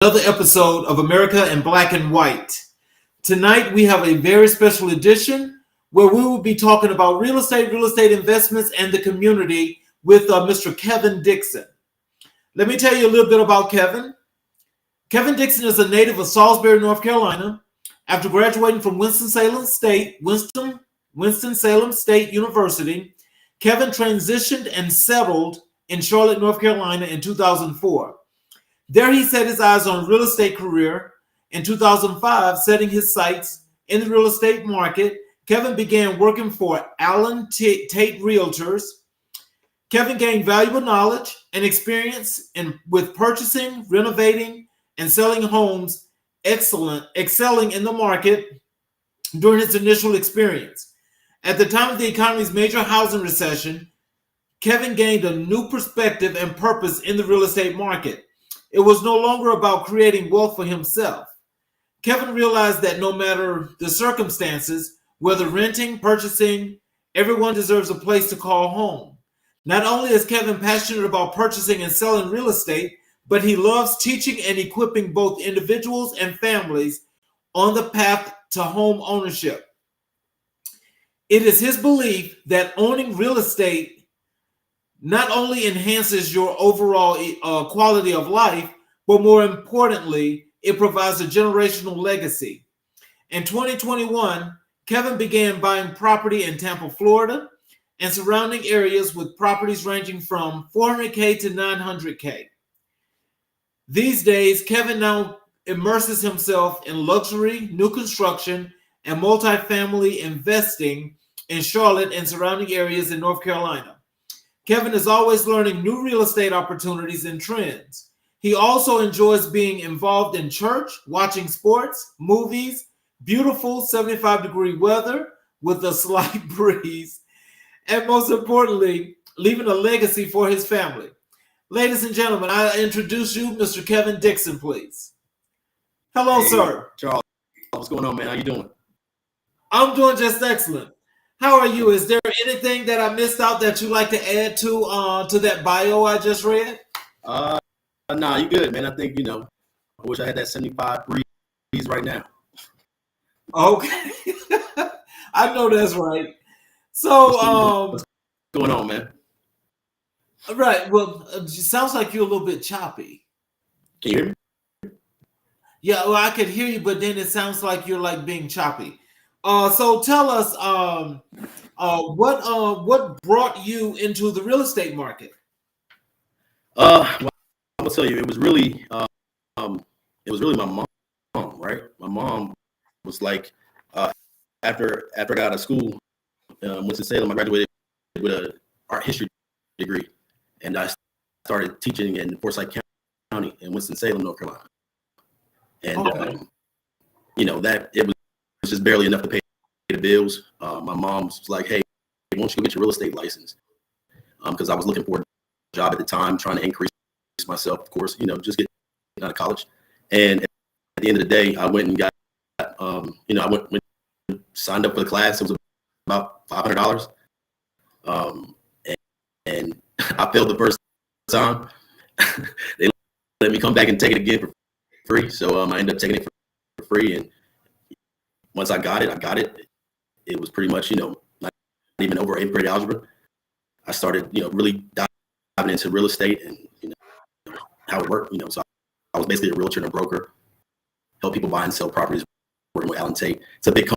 Another episode of America in Black and White. Tonight we have a very special edition where we will be talking about real estate investments, and the community with Mr. Kevin Dixon. Let me tell you a little bit about Kevin. Kevin Dixon is a native of Salisbury, North Carolina. After graduating from Winston-Salem State University, Kevin transitioned and settled in Charlotte, North Carolina in 2004. There he set his eyes on real estate career. In 2005, setting his sights in the real estate market, Kevin began working for Allen Tate Realtors. Kevin gained valuable knowledge and experience with purchasing, renovating, and selling homes, excelling in the market during his initial experience. At the time of the economy's major housing recession, Kevin gained a new perspective and purpose in the real estate market. It was no longer about creating wealth for himself. Kevin realized that no matter the circumstances, whether renting, purchasing, everyone deserves a place to call home. Not only is Kevin passionate about purchasing and selling real estate, but he loves teaching and equipping both individuals and families on the path to home ownership. It is his belief that owning real estate not only enhances your overall quality of life, but more importantly, it provides a generational legacy. In 2021, Kevin began buying property in Tampa, Florida, and surrounding areas with properties ranging from $400K to $900K. These days, Kevin now immerses himself in luxury, new construction, and multifamily investing in Charlotte and surrounding areas in North Carolina. Kevin is always learning new real estate opportunities and trends. He also enjoys being involved in church, watching sports, movies, beautiful 75-degree weather with a slight breeze, and most importantly, leaving a legacy for his family. Ladies and gentlemen, I introduce you, Mr. Kevin Dixon, please. Hello, sir. Charles, what's going on, man? How you doing? I'm doing just excellent. How are you? Is there anything that I missed out that you'd like to add to that bio I just read? Nah, you good, man. I think, I wish I had that 75 breeze right now. Okay. I know that's right. So, what's going on, man? Right. Well, it sounds like you're a little bit choppy. Can you hear me? Yeah, well, I could hear you, but then it sounds like you're like being choppy. So tell us, what brought you into the real estate market? Well, I'm gonna tell you, it was really my mom, right? My mom was like, after I got out of school, Winston-Salem, I graduated with an art history degree, and I started teaching in Forsyth County in Winston-Salem, North Carolina, and Okay. That it was just barely enough to pay the bills. My mom was like, "Hey, why don't you go get your real estate license?" Because I was looking for a job at the time, trying to increase myself, of course, just getting out of college. And at the end of the day, I went and got, I went signed up for the class. It was about $500. And I failed the first time. They let me come back and take it again for free. So I ended up taking it for free. And once I got it. It was pretty much, not even over 8th grade algebra. I started, really diving into real estate and, how it worked, So I was basically a realtor and a broker, help people buy and sell properties, working with Allen Tate. It's a big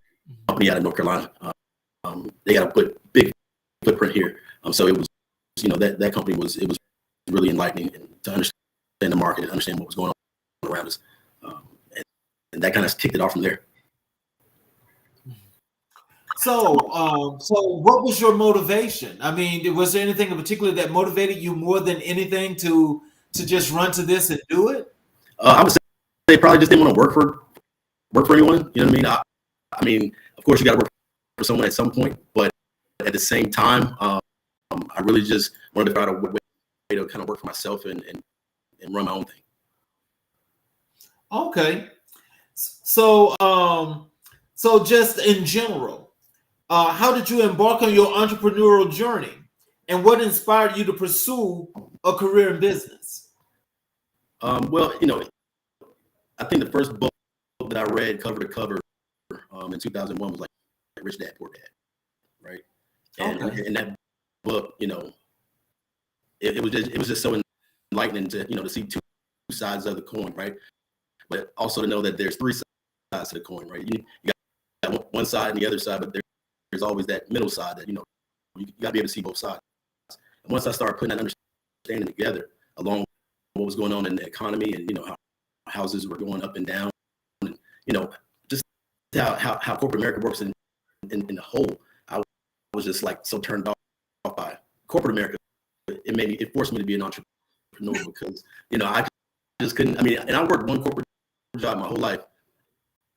company out of North Carolina. They got a big footprint here. So it was, that company was really enlightening and to understand the market and understand what was going on around us. And that kind of kicked it off from there. So what was your motivation? I mean, was there anything in particular that motivated you more than anything to just run to this and do it? I would say they probably just didn't want to work for anyone. You know what I mean? I mean, of course, you got to work for someone at some point, but at the same time, I really just wanted to find a way to kind of work for myself and run my own thing. Okay. So just in general, how did you embark on your entrepreneurial journey, and what inspired you to pursue a career in business? Well, I think the first book that I read cover to cover in 2001 was like Rich Dad Poor Dad, right? And in that book, you know, it was just so enlightening to, you know, to see two sides of the coin, right? But also to know that there's three sides to the coin, right? You got one side and the other side, but there's always that middle side that, you know, you got to be able to see both sides. And once I started putting that understanding together, along with what was going on in the economy and, you know, how houses were going up and down, and, you know, just how corporate America works in the whole, I was just like so turned off by corporate America. It forced me to be an entrepreneur because, you know, I just couldn't. I mean, and I worked one corporate job my whole life,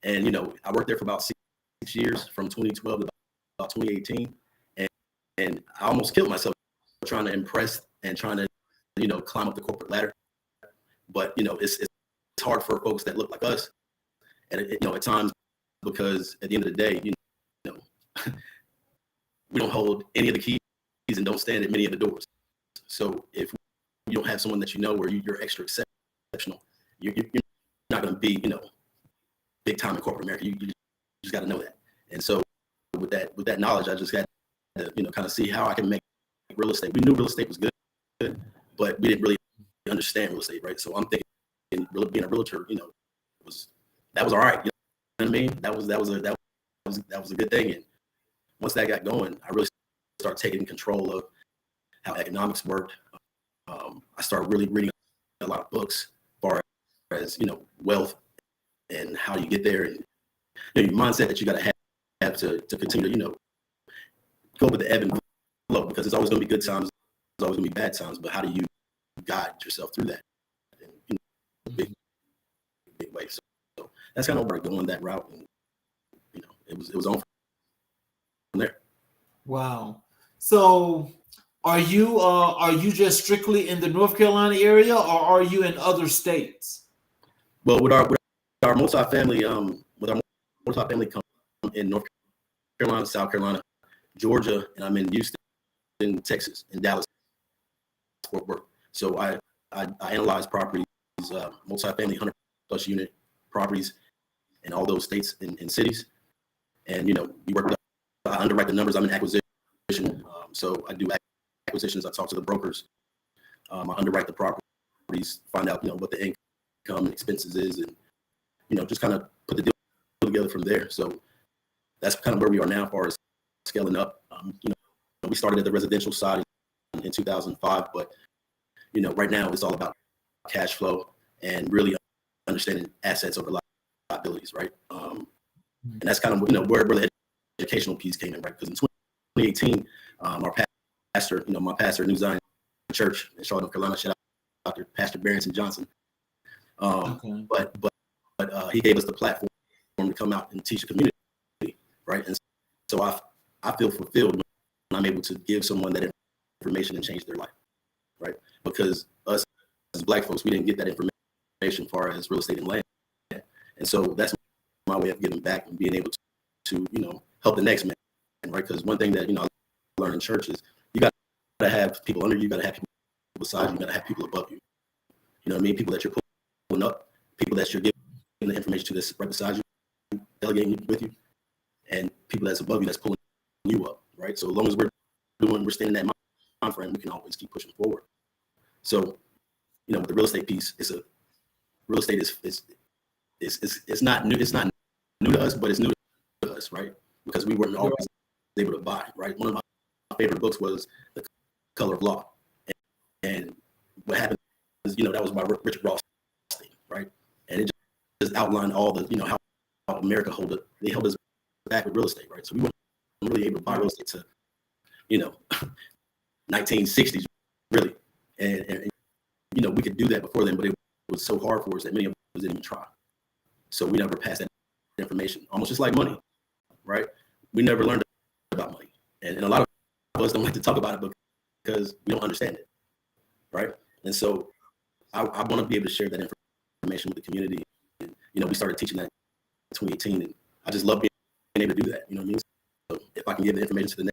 and, you know, I worked there for about 6 years, from 2012 to about 2018, and I almost killed myself trying to impress and trying to, you know, climb up the corporate ladder. But, you know, it's hard for folks that look like us, and you know, at times, because at the end of the day, you know, we don't hold any of the keys and don't stand at many of the doors. So if you don't have someone that you know, or you're extra exceptional, you're not going to be, you know, big time in corporate America. You just got to know that. And so with that knowledge, I just had to, you know, kind of see how I can make real estate. We knew real estate was good, but we didn't really understand real estate, right? So I'm thinking being a realtor, you know, that was all right. You know what I mean? That was a good thing. And once that got going, I really started taking control of how economics worked. I started really reading a lot of books as far as, you know, wealth and how you get there, and, you know, your mindset that you got to have to continue to, you know, go with the ebb and flow, because it's always going to be good times, there's always going to be bad times, but how do you guide yourself through that in big ways? So that's kind of where I go on that route, and, you know, it was on from there. Wow. So are you just strictly in the North Carolina area, or are you in other states? Well, with our multifamily, come in North Carolina, South Carolina, Georgia, and I'm in Houston, Texas, and Dallas, Fort Worth. So I analyze properties, multifamily 100+ unit properties in all those states and cities. And, you know, I underwrite the numbers. I'm in acquisition. So I do acquisitions. I talk to the brokers. I underwrite the properties, find out, you know, what the income and expenses is, and, you know, just kind of put the deal together from there. So that's kind of where we are now as far as scaling up. You know, we started at the residential side in 2005, but, you know, right now it's all about cash flow and really understanding assets over liabilities, right? And that's kind of, you know, where the educational piece came in, right? Because in 2018, our pastor, you know, my pastor at New Zion Church in Charlotte, North Carolina, shout out to Pastor Barrington Johnson. But he gave us the platform to come out and teach the community, right? And so I feel fulfilled when I'm able to give someone that information and change their life, right? Because us as Black folks, we didn't get that information as far as real estate and land. And so that's my way of giving back and being able to, you know, help the next man, right? Because one thing that, you know, I learned in church is you got to have people under you, you got to have people beside you, you got to have people above you. You know what I mean? People that you're pulling up, people that you're giving the information to that's right beside you, delegating with you, and people that's above you that's pulling you up, right? So as long as we're staying in that mind frame, we can always keep pushing forward. So, you know, with the real estate piece, real estate is not new. It's not new to us, but it's new to us, right? Because we weren't always able to buy, right? One of my favorite books was The Color of Law, and what happened is, you know, that was by Richard Rothstein, right? And it just outlined all the, you know, how America held us back with real estate, right? So we weren't really able to buy real estate to, you know, 1960s, really, and you know, we could do that before then, but it was so hard for us that many of us didn't even try. So we never passed that information, almost just like money, right? We never learned about money. And a lot of us don't like to talk about it because we don't understand it, right? And so I want to be able to share that information with the community. And, you know, we started teaching that in 2018, and I just love being able to do that, you know what I mean? So if I can give the information to the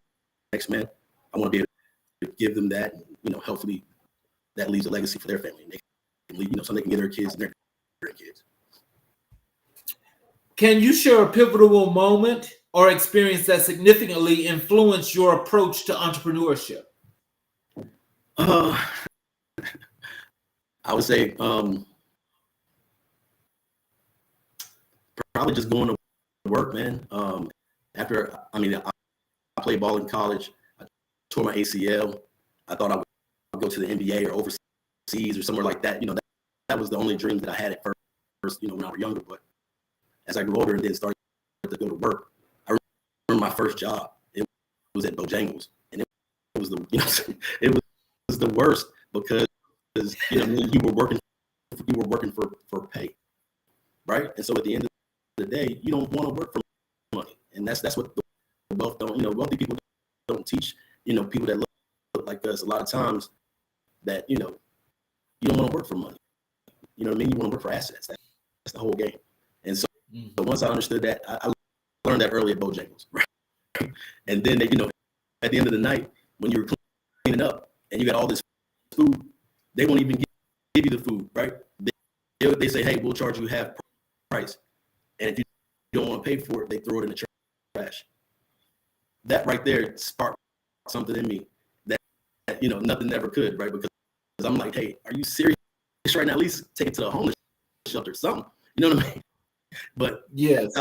next man, I want to be able to give them that, and, you know, hopefully that leaves a legacy for their family. And they can leave, you know, so they can give their kids and their grandkids. Can you share a pivotal moment or experience that significantly influenced your approach to entrepreneurship? Uh, I would say probably just going to work, man. After, I played ball in college. I tore my ACL. I thought I would go to the NBA or overseas or somewhere like that. That was the only dream that I had at first, when I was younger. But as I grew older and then started to go to work, I remember my first job. It was at Bojangles, and it was it was the worst because you were working for pay, right? And so at the end of the day, you don't want to work for money, and that's what the wealthy people don't teach people that look like us a lot of times, that you don't want to work for money. You know what I mean? You want to work for assets. That's the whole game. And so, but once I understood that, I learned that early at Bojangles, right? And then at the end of the night, when you're cleaning up and you got all this food, they won't even give you the food, right? They say, hey, we'll charge you half price, and if you don't want to pay for it, they throw it in the trash. That right there sparked something in me that nothing ever could, right? Because I'm like, hey, are you serious right now? At least take it to the homeless shelter, something. You know what I mean? But yes,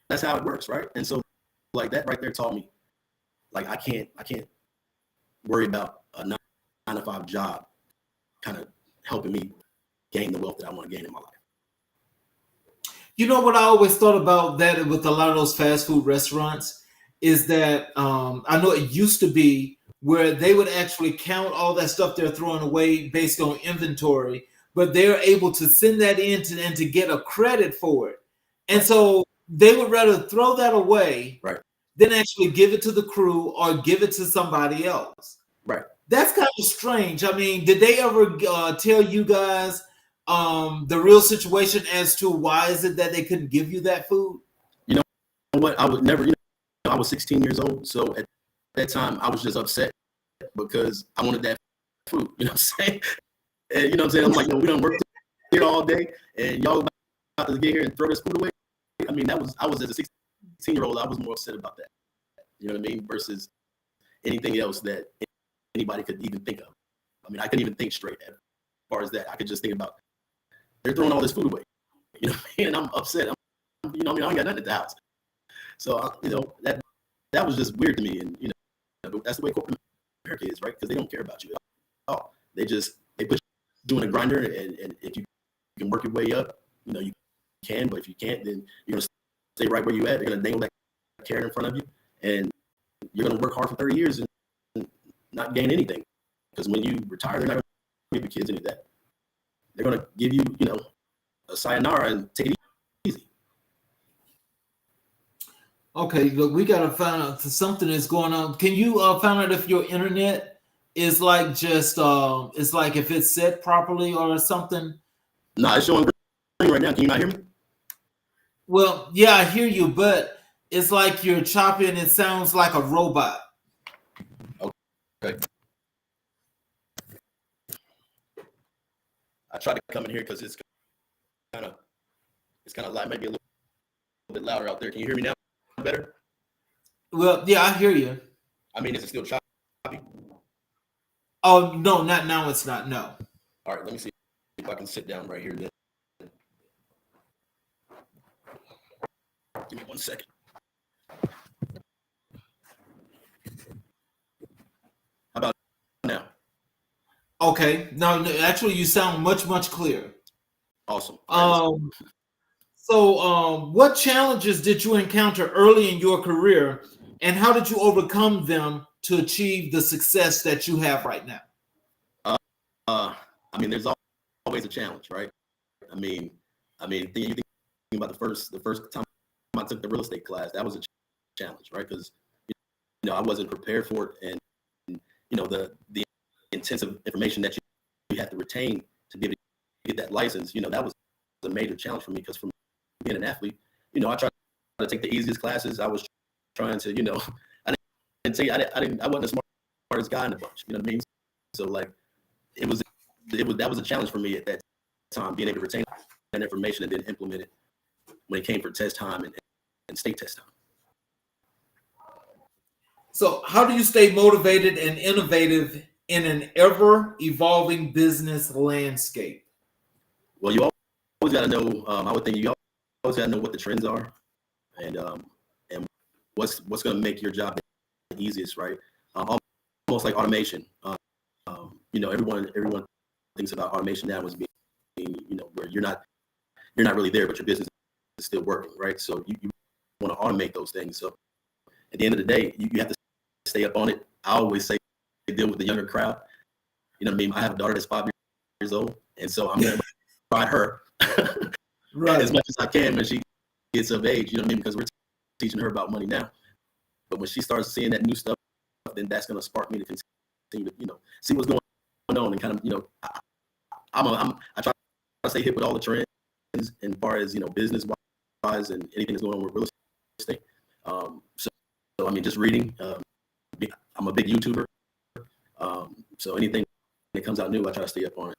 that's how it works, right? And so, like, that right there taught me, like, I can't worry about a 9-to-5 job kind of helping me gain the wealth that I want to gain in my life. You know what I always thought about that with a lot of those fast food restaurants is that I know it used to be where they would actually count all that stuff they're throwing away based on inventory, but they're able to send that in and to get a credit for it. And right. So they would rather throw that away right. than actually give it to the crew or give it to somebody else. Right. That's kind of strange. I mean, did they ever tell you guys the real situation as to why is it that they couldn't give you that food? You know what? I would never, I was 16 years old. So at that time, I was just upset because I wanted that food. You know what I'm saying? And you know what I'm saying? I'm like, we don't work here all day, and y'all about to get here and throw this food away. I mean, I was as a 16-year-old, I was more upset about that. You know what I mean? Versus anything else that anybody could even think of. I mean, I couldn't even think straight as far as that. I could just think about they're throwing all this food away. You know what I mean? And I'm upset. I ain't got nothing at the house. So that was just weird to me. And that's the way corporate America is, right? Because they don't care about you at all. They put you in a grinder, and if you can work your way up, you can. But if you can't, then you're gonna stay right where you at. They're gonna dangle that carrot in front of you, and you're gonna work hard for 30 years and not gain anything. Because when you retire, they're not gonna give your kids any of that. They're gonna give you, a sayonara and take it easy. Okay, look, we gotta find out something is going on. Can you find out if your internet is like just it's like if it's set properly or something? No, it's showing green right now. Can you not hear me? Well, yeah, I hear you, but it's like you're chopping. It sounds like a robot. Okay. I tried to come in here because it's kind of loud, maybe a little bit louder out there. Can you hear me now better? Well, yeah, I hear you. I mean, is it still choppy? Oh no, not now. It's not. No. All right, let me see if I can sit down right here then. Give me 1 second. How about now? Okay. No, actually, you sound much clearer. Awesome. So, what challenges did you encounter early in your career, and how did you overcome them to achieve the success that you have right now? I mean, there's always a challenge, right? I mean, you think about the first time I took the real estate class, that was a challenge, right? Because I wasn't prepared for it, and the intensive information that you have to retain to be able to get that license, that was a major challenge for me, because from being an athlete, I tried to take the easiest classes. I was trying to, I wasn't the smartest guy in the bunch. You know what I mean? So like, that was a challenge for me at that time, being able to retain that information and then implement it when it came for test time and state test time. So, how do you stay motivated and innovative in an ever-evolving business landscape? Well, you always got to know. I would think you always got to know what the trends are, and what's going to make your job the easiest, right? Almost like automation. Everyone thinks about automation now as being, where you're not really there, but your business is still working, right? So you want to automate those things. So at the end of the day, you have to stay up on it. I always say deal with the younger crowd. You know what I mean? I have a daughter that's 5 years old, and so I'm going to ride her Right. as much as I can when she gets of age. You know what I mean? Because we're teaching her about money now. But when she starts seeing that new stuff, then that's going to spark me to continue to, see what's going on and kind of, I try to stay hip with all the trends as far as, business wise and anything that's going on with real estate. So I mean, just reading. I'm a big YouTuber. So anything that comes out new, I try to stay up on it.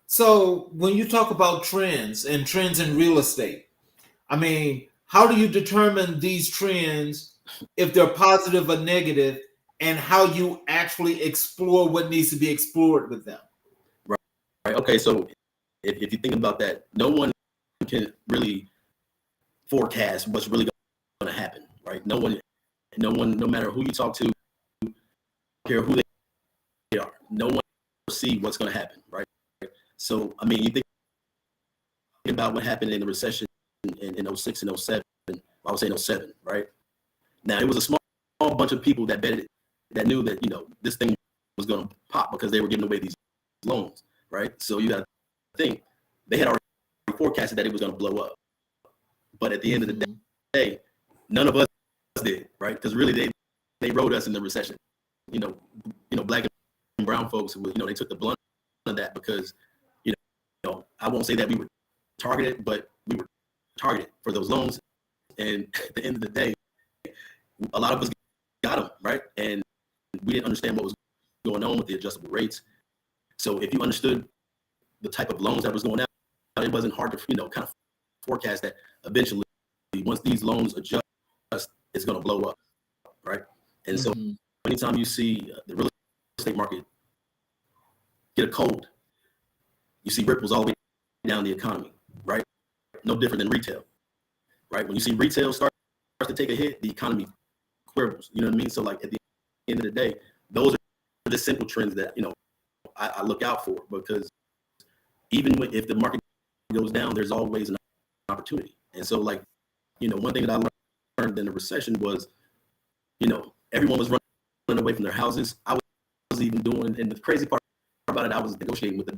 So when you talk about trends and trends in real estate, I mean, how do you determine these trends, if they're positive or negative, and how you actually explore what needs to be explored with them? Right. Okay. So if you think about that, no one can really forecast what's really going to happen, right? No one, no matter who you talk to, care who they are, no one will see what's going to happen, right? So, I mean, you think about what happened in the recession in 06 and 07, I would say in 07, right? Now, it was a small bunch of people that betted, that knew that, this thing was going to pop because they were giving away these loans, right? So you got to think, they had already forecasted that it was going to blow up. But at the end of the day, none of us did, right? Because really, they rode us in the recession. Black and brown folks, they took the blunt of that because, I won't say that we were targeted, but we were targeted for those loans. And at the end of the day, a lot of us got them, right? And we didn't understand what was going on with the adjustable rates. So if you understood the type of loans that was going out, it wasn't hard to, kind of forecast that eventually, once these loans adjust, it's going to blow up, right? And so anytime you see the real estate market get a cold, you see ripples all the way down the economy, right? No different than retail, right? When you see retail starts to take a hit, the economy quivers. You know what I mean? So like at the end of the day, those are the simple trends that I look out for, because even if the market goes down, there's always an opportunity. And so like, one thing that I learned in the recession was, everyone was running away from their houses. I was even doing, and the crazy part about it, I was negotiating with the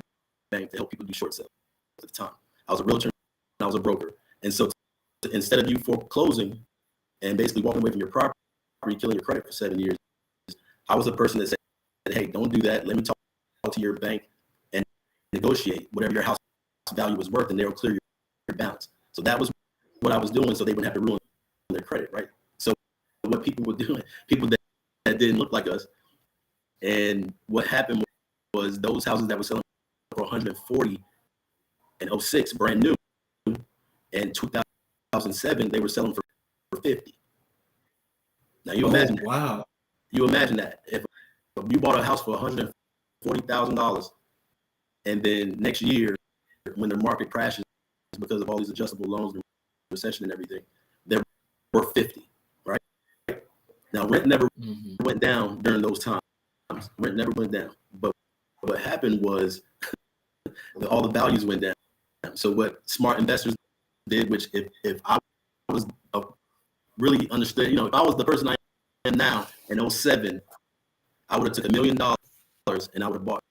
bank to help people do short sales at the time. I was a realtor and I was a broker. And so instead of you foreclosing and basically walking away from your property, killing your credit for 7 years, I was the person that said, hey, don't do that. Let me talk to your bank and negotiate whatever your house value was worth, and they'll clear your balance. So that was what I was doing, so they wouldn't have to ruin their credit, right? So what people were doing, people that didn't look like us, and what happened was those houses that were selling for 140 in 06, brand new, and 2007 they were selling for 50. Now you imagine that. Wow. You imagine that if you bought a house for $140,000, and then next year when the market crashes because of all these adjustable loans and recession and everything, they're worth 50, right? Now rent never went down during those times. Rent never went down, but what happened was all the values went down. So what smart investors did, which if I was really understood, if I was the person I am now in 07, I would have took $1 million and I would have bought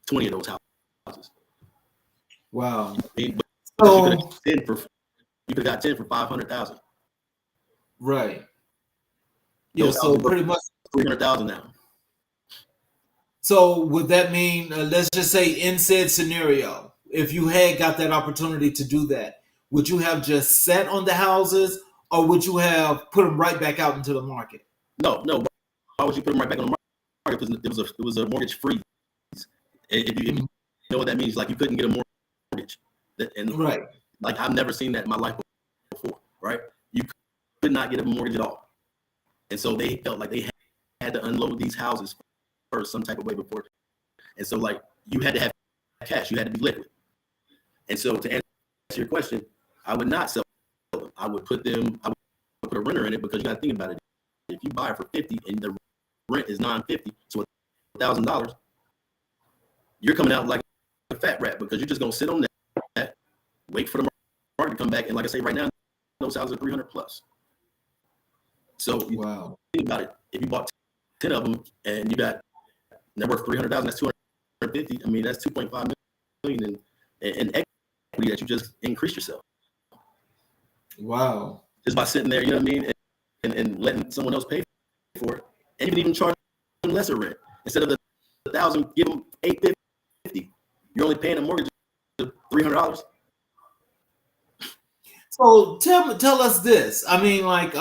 20 of those houses. Wow. You could have got 10 for 500,000. Right. Yeah. So pretty much 300,000 now. So would that mean, let's just say in said scenario, if you had got that opportunity to do that, would you have just sat on the houses, or would you have put them right back out into the market? No. Why would you put them right back on the market? Because it was a mortgage freeze. If you know what that means, like you couldn't get a mortgage. And Right. like I've never seen that in my life before, right? You could not get a mortgage at all. And so they felt like they had to unload these houses first some type of way before. And so like you had to have cash, you had to be liquid. And so to answer your question, I would not sell them. I would put a renter in it, because you got to think about it. If you buy it for $50 and the rent is $950, so $1,000, you're coming out like a fat rat, because you're just gonna sit on that, wait for the market to come back. And like I say, right now, those houses are 300 plus. So you think about it. If you bought 10 of them and you got net worth 300,000, that's 250. I mean, that's 2.5 million in equity that you just increased yourself. Wow. Just by sitting there, you know what I mean, and letting someone else pay for it, and you can even charge them lesser rent. Instead of the 1,000, give them $850. You're only paying a mortgage of $300. So tell us this. I mean, like,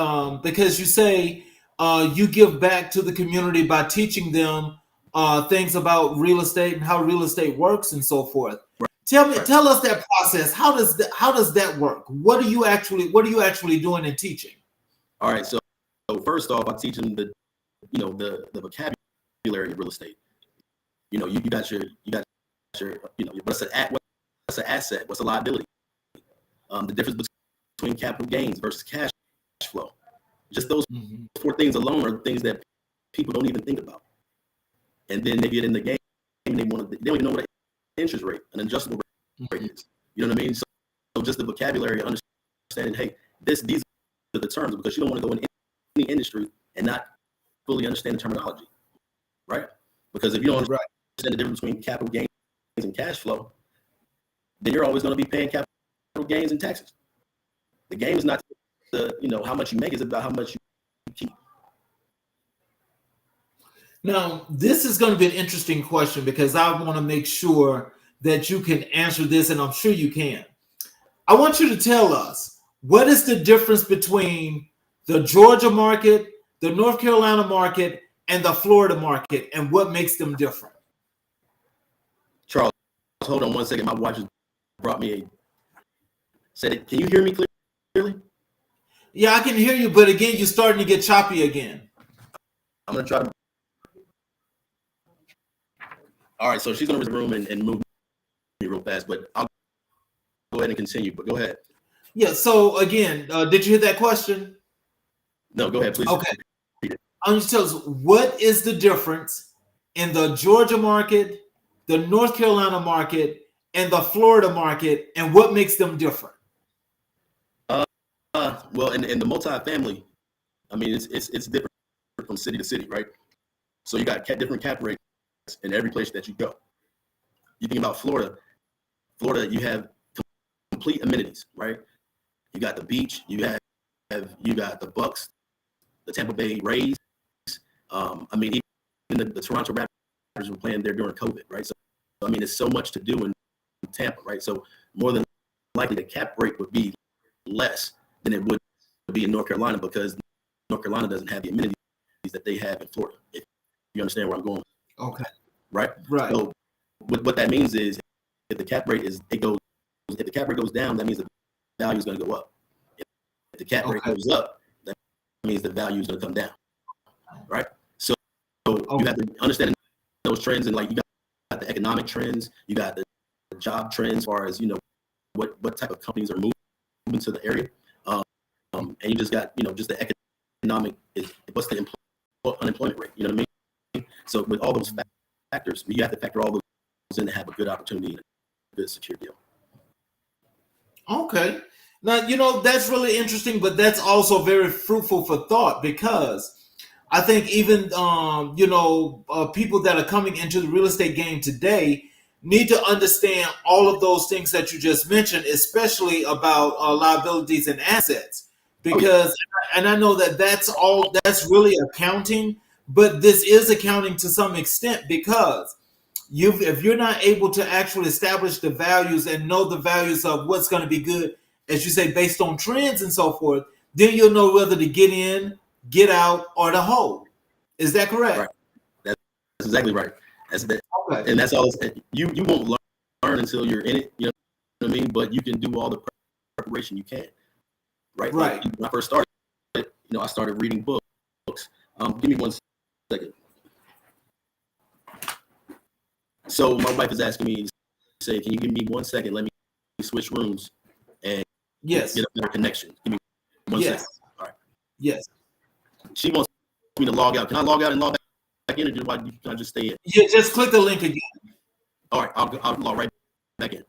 because you say you give back to the community by teaching them things about real estate and how real estate works and so forth. Right. Tell us that process. How does that work? What are you actually doing and teaching? All right. So first off, I teach them the vocabulary of real estate. You got your what's an asset, what's a liability, the difference between capital gains versus cash flow. Just those 4 things alone are things that people don't even think about. And then they get in the game and they don't even know what an interest rate, an adjustable rate is. You know what I mean? So just the vocabulary, understanding, hey, these are the terms, because you don't want to go in any industry and not fully understand the terminology, right? Because if you don't understand the difference between capital gains and cash flow, then you're always going to be paying capital gains and taxes. The game is not how much you make, is about how much you keep. Now, this is going to be an interesting question, because I want to make sure that you can answer this, and I'm sure you can. I want you to tell us, what is the difference between the Georgia market, the North Carolina market, and the Florida market, and what makes them different? Charles, hold on one second. My wife just brought me said, can you hear me clearly? Yeah, I can hear you, but again, you're starting to get choppy again. I'm going to try to. All right, so she's going to the room and move me real fast, but I'll go ahead and continue, but go ahead. Yeah, so again, did you hear that question? No, go ahead, please. Okay. I'm just tell us, what is the difference in the Georgia market, the North Carolina market, and the Florida market, and what makes them different? Well, in the multifamily, I mean, it's different from city to city, right? So you got different cap rates in every place that you go. You think about Florida, you have complete amenities, right? You got the beach, you got the Bucks, the Tampa Bay Rays. I mean, even the Toronto Raptors were playing there during COVID, right? So I mean, there's so much to do in Tampa, right? So more than likely, the cap rate would be less than it would be in North Carolina, because North Carolina doesn't have the amenities that they have in Florida. If you understand where I'm going. Okay. Right. So what that means is, if the cap rate goes down, that means the value is going to go up. If the cap rate goes up, that means the value is going to come down. Right. So you have to understand those trends, and like you got the economic trends, you got the job trends, as far as what type of companies are moving to the area, and you just got just the economic what's the unemployment rate. You know what I mean? So with all those factors, you have to factor all those in to have a good opportunity and a good secure deal. Okay. Now, that's really interesting, but that's also very fruitful for thought, because I think even, people that are coming into the real estate game today need to understand all of those things that you just mentioned, especially about liabilities and assets, because, and I know that's really accounting, but this is accounting to some extent, because if you're not able to actually establish the values and know the values of what's going to be good, as you say, based on trends and so forth, then you'll know whether to get in, get out, or to hold. Is that correct? Right. That's exactly right. Okay. And that's all. You won't learn until you're in it. You know what I mean? But you can do all the preparation you can, right? Right. Like when I first started, I started reading books. Give me 1 second. So my wife is asking me, say, can you give me 1 second? Let me switch rooms and Yes. get a better connection. Give me 1 second. All right. Yes. She wants me to log out. Can I log out and log back in, or can I just stay in? Yeah, just click the link again. All right, I'll log right back in.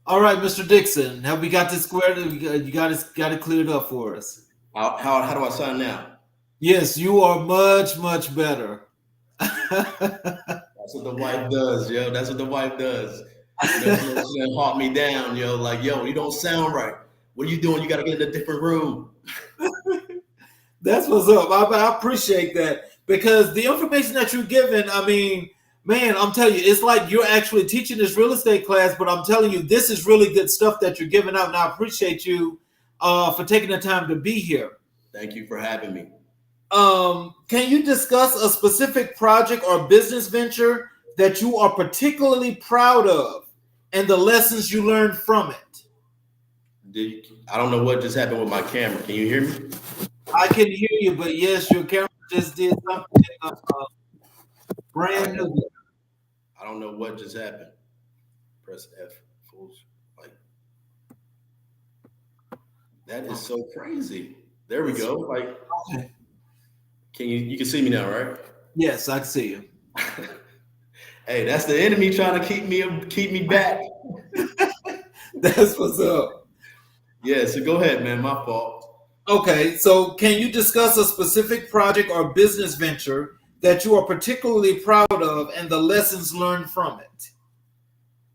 All right, Mr. Dixon, have we got this squared? You got it cleared up for us. How do I sound now? Yes, you are much better. That's what the wife does, yo. That's what the wife does. She done hawk me down, yo. Like, yo, you don't sound right. What are you doing? You got to get in a different room. That's what's up. I appreciate that because the information that you're giving, I mean, man, I'm telling you, it's like you're actually teaching this real estate class, but I'm telling you, this is really good stuff that you're giving out. And I appreciate you for taking the time to be here. Thank you for having me. Can you discuss a specific project or business venture that you are particularly proud of and the lessons you learned from it? I don't know what just happened with my camera. Can you hear me? I can hear you, but yes, your camera just did something I, brand new. I don't know what just happened. Press F. Fools. Like that is so crazy. There we go. Like, Okay. you can see me now, right? Yes, I can see you. Hey, that's the enemy trying to keep me back. That's what's up. Yeah, so go ahead, man. My fault. Okay, so can you discuss a specific project or business venture that you are particularly proud of and the lessons learned from it?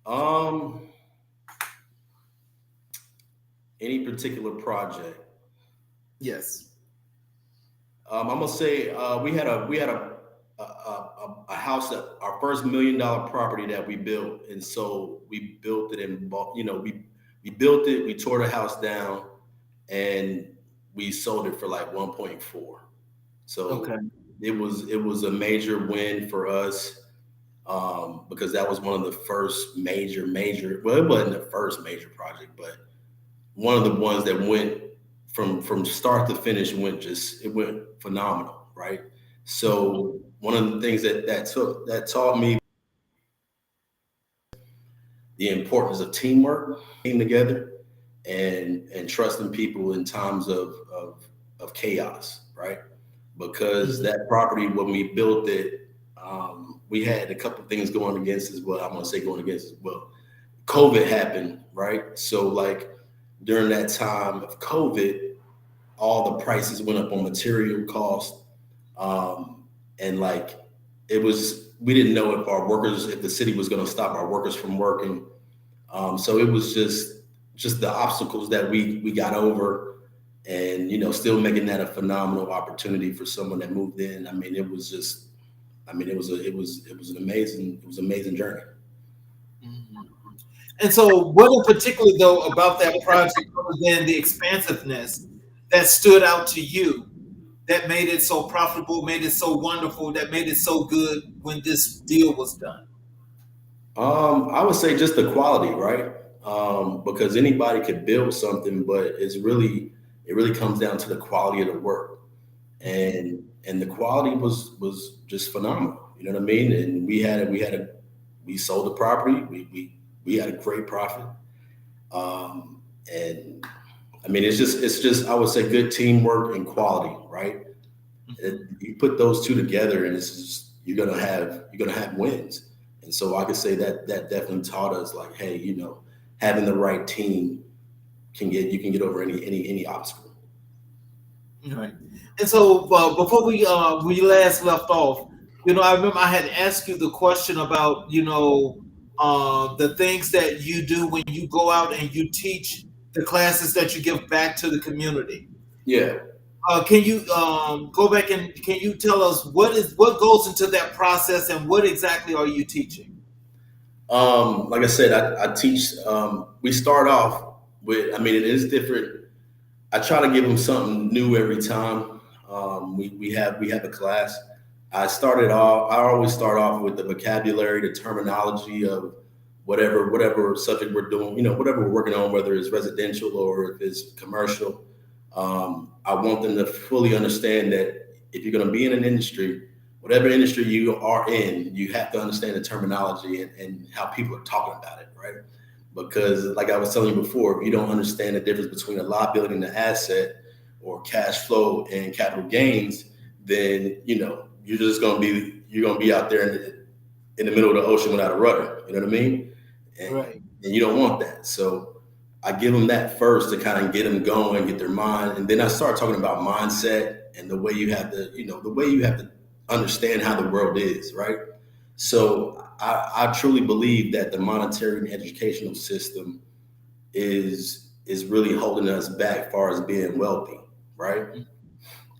Um, any particular project? Yes. I'm gonna say we had a house that our first $1 million property that we built, and so we built it and bought. We built it, we tore the house down, and we sold it for like 1.4. Okay. So it was a major win for us, because that was one of the first major. Well, it wasn't the first major project, but one of the ones that went from start to finish it went phenomenal, right? So one of the things that taught me the importance of teamwork, being together, and trusting people in times of chaos, right? Because Mhm. that property, when we built it, we had a couple things going against us. Well, I'm gonna say going against us. Well, COVID happened, right? So like during that time of COVID, all the prices went up on material cost, and like we didn't know if the city was going to stop our workers from working. So it was just the obstacles that we got over, and still making that a phenomenal opportunity for someone that moved in. I mean, it was an amazing journey. Mhm. And so, what in particular, though, about that project, other than the expansiveness, that stood out to you, that made it so profitable, made it so wonderful, that made it so good when this deal was done? I would say just the quality, right? Because anybody could build something, but it really comes down to the quality of the work, and the quality was just phenomenal. You know what I mean? And we sold the property. We had a great profit. And I mean, it's just I would say good teamwork and quality, right? You put those two together, and you're gonna have wins. And so I could say that definitely taught us, like, hey, having the right team you can get over any obstacle. Right. And so, before we last left off, I remember I had asked you the question about the things that you do when you go out and you teach the classes that you give back to the community. Yeah. Can you go back and can you tell us what goes into that process and what exactly are you teaching? Like I said, I teach. We start off with. I mean, it is different. I try to give them something new every time. We have a class. I always start off with the vocabulary, the terminology of whatever subject we're doing. Whatever we're working on, whether it's residential or if it's commercial. I want them to fully understand that if you're going to be in an industry, whatever industry you are in, you have to understand the terminology and how people are talking about it, right? Because, like I was telling you before, if you don't understand the difference between a liability and an asset, or cash flow and capital gains, then you're gonna be out there in the middle of the ocean without a rudder. You know what I mean? Right. And you don't want that. So I give them that first to kind of get them going, get their mind, and then I start talking about mindset and the way you have to understand how the world is, right? So I truly believe that the monetary and educational system is really holding us back as far as being wealthy, right?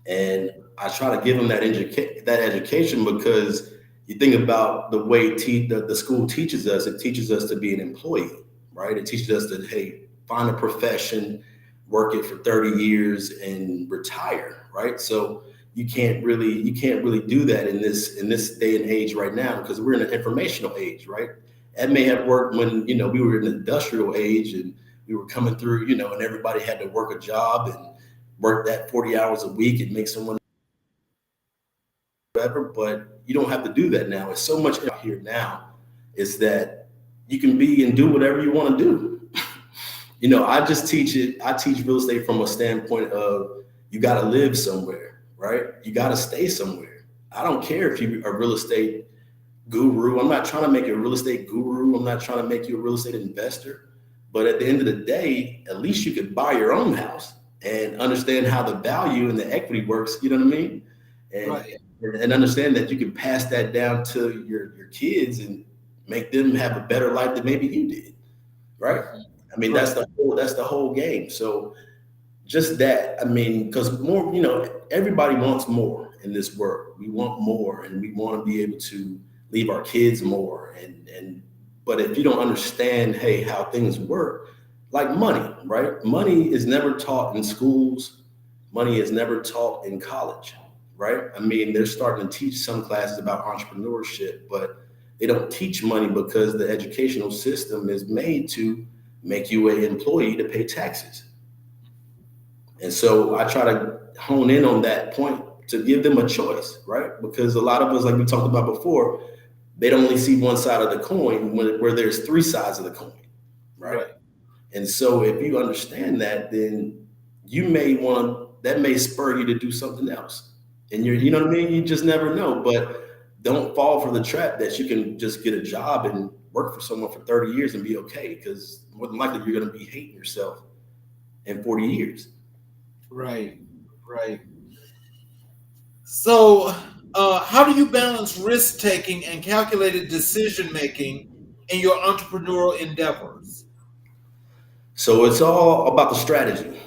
And I try to give them that education, because you think about the way the school teaches us. It teaches us to be an employee, right? It teaches us to, hey, find a profession, work it for 30 years and retire, right? So you can't really do that in this day and age right now, because we're in an informational age, right? That may have worked when we were in the industrial age and we were coming through, and everybody had to work a job and work that 40 hours a week and make someone whatever. But you don't have to do that now. It's so much out here now is that you can be and do whatever you want to do. I just teach it. I teach real estate from a standpoint of you got to live somewhere, right? You got to stay somewhere. I don't care if you're a real estate guru. I'm not trying to make you a real estate guru. I'm not trying to make you a real estate investor. But at the end of the day, at least you could buy your own house and understand how the value and the equity works. You know what I mean? And, Right. and understand that you can pass that down to your kids and make them have a better life than maybe you did, right? I mean, Right. that's the whole game. So just that, I mean, because more, everybody wants more in this world. We want more, and we want to be able to leave our kids more. And but if you don't understand, hey, how things work, like money, right? Money is never taught in schools. Money is never taught in college, right? I mean, they're starting to teach some classes about entrepreneurship, but they don't teach money because the educational system is made to make you an employee to pay taxes. And so I try to hone in on that point to give them a choice, right? Because a lot of us, like we talked about before, they only see one side of the coin where there's three sides of the coin, right? Right. And so if you understand that, then you may that may spur you to do something else. And you know what I mean? You just never know. But don't fall for the trap that you can just get a job and work for someone for 30 years and be okay, because more than likely you're going to be hating yourself in 40 years. Right. Right. So, how do you balance risk taking and calculated decision making in your entrepreneurial endeavors? So it's all about the strategy,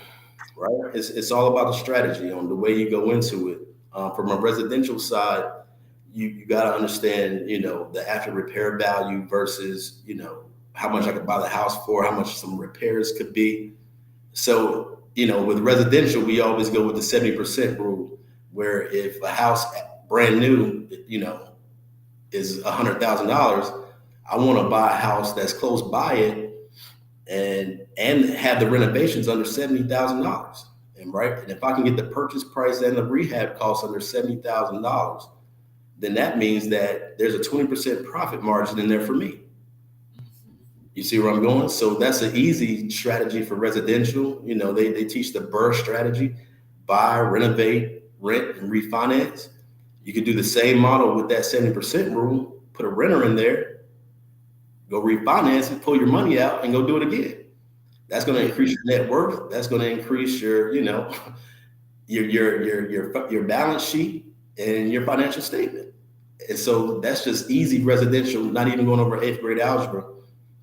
right? It's all about the strategy on the way you go into it. From a residential side, you got to understand, the after repair value versus, how much I could buy the house for, how much some repairs could be. So, with residential, we always go with the 70% rule, where if a house brand new, is $100,000, I want to buy a house that's close by it and have the renovations under $70,000. And right. And if I can get the purchase price and the rehab costs under $70,000, then that means that there's a 20% profit margin in there for me. You see where I'm going? So that's an easy strategy for residential. They teach the BRRRR strategy: buy, renovate, rent, and refinance. You could do the same model with that 70% rule, put a renter in there, go refinance it, pull your money out, and go do it again. That's going to increase your net worth. That's going to increase your, your balance sheet and your financial statement. And so that's just easy residential, not even going over 8th grade algebra,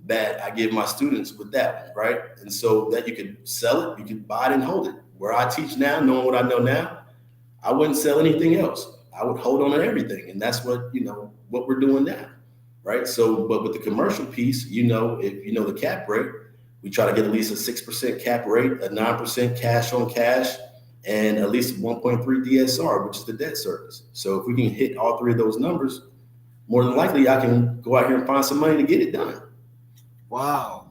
that I give my students with that, right? And so that you can sell it, you can buy it and hold it. Where I teach now, knowing what I know now, I wouldn't sell anything else. I would hold on to everything. And that's what we're doing now, right? So, but with the commercial piece, if the cap rate, we try to get at least a 6% cap rate, a 9% cash on cash, and at least 1.3 DSR, which is the debt service. So if we can hit all three of those numbers, more than likely I can go out here and find some money to get it done. Wow.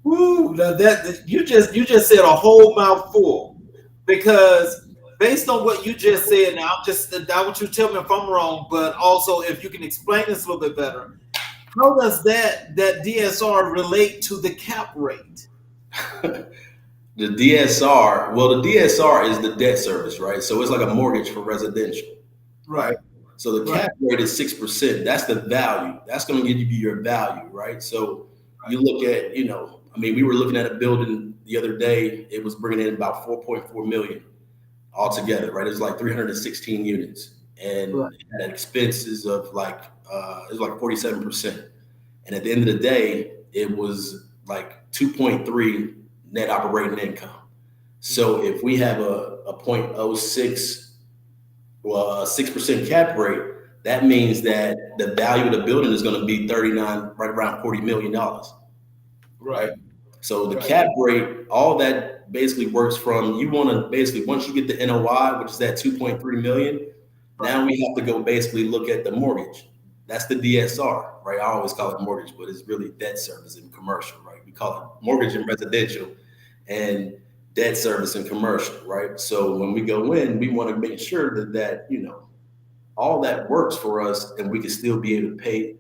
Woo, that you just said a whole mouthful, because based on what you just said, now I want you to tell me if I'm wrong, but also if you can explain this a little bit better. How does that DSR relate to the cap rate? The DSR, well, the DSR is the debt service, right? So it's like a mortgage for residential, right? So the cap rate is 6%. That's the value. That's going to give you your value, right? So you look at, we were looking at a building the other day. It was bringing in about 4.4 million altogether, right? It was like 316 units, and it had expenses of like it was like 47%. And at the end of the day, it was like 2.3 net operating income. So if we have a 0.06, well, a 6% cap rate, that means that the value of the building is going to be 39, right around $40 million. Right. So the Right. cap rate, all that basically works from you want to basically once you get the NOI, which is that 2.3 million, Right. now we have to go basically look at the mortgage. That's the DSR, right? I always call it mortgage, but it's really debt service in commercial, right? We call it mortgage in residential and debt service in commercial, right? So when we go in, we want to make sure that all that works for us and we can still be able to pay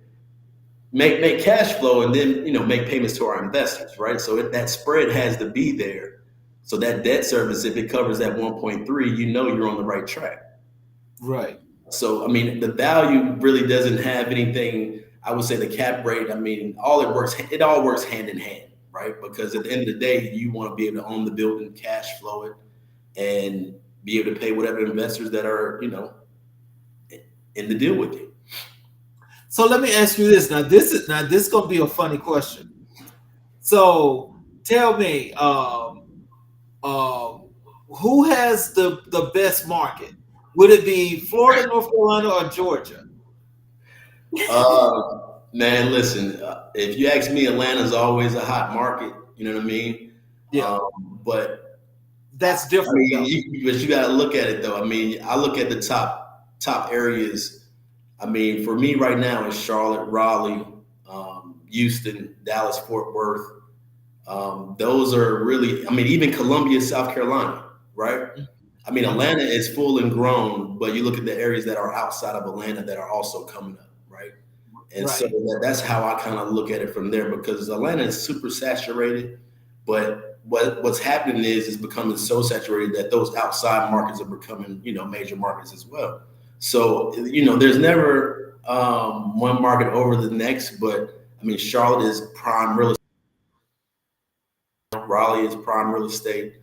make cash flow and then make payments to our investors, right? So that spread has to be there. So that debt service, if it covers that 1.3, you're on the right track. Right. So I mean, the value really doesn't have anything. I would say the cap rate. I mean, it all works hand in hand, right? Because at the end of the day, you want to be able to own the building, cash flow it, and be able to pay whatever investors that are in the deal with you. So let me ask you this. Now this is gonna be a funny question. So tell me, um, who has the best market? Would it be Florida, North Carolina, or Georgia? Man, listen. If you ask me, Atlanta's always a hot market. You know what I mean? Yeah, But that's I different mean, though. but you got to look at it though. I mean, I look at the top areas. I mean, for me right now, it's Charlotte, Raleigh, Houston, Dallas, Fort Worth. Those are really. I mean, even Columbia, South Carolina, right? I mean, Mhm. Atlanta is full and grown, but you look at the areas that are outside of Atlanta that are also coming up, right? And so Right. that's how I kind of look at it from there because Atlanta is super saturated, but what's happening is it's becoming so saturated that those outside markets are becoming major markets as well. So there's never one market over the next, but I mean Charlotte is prime real estate, Raleigh is prime real estate,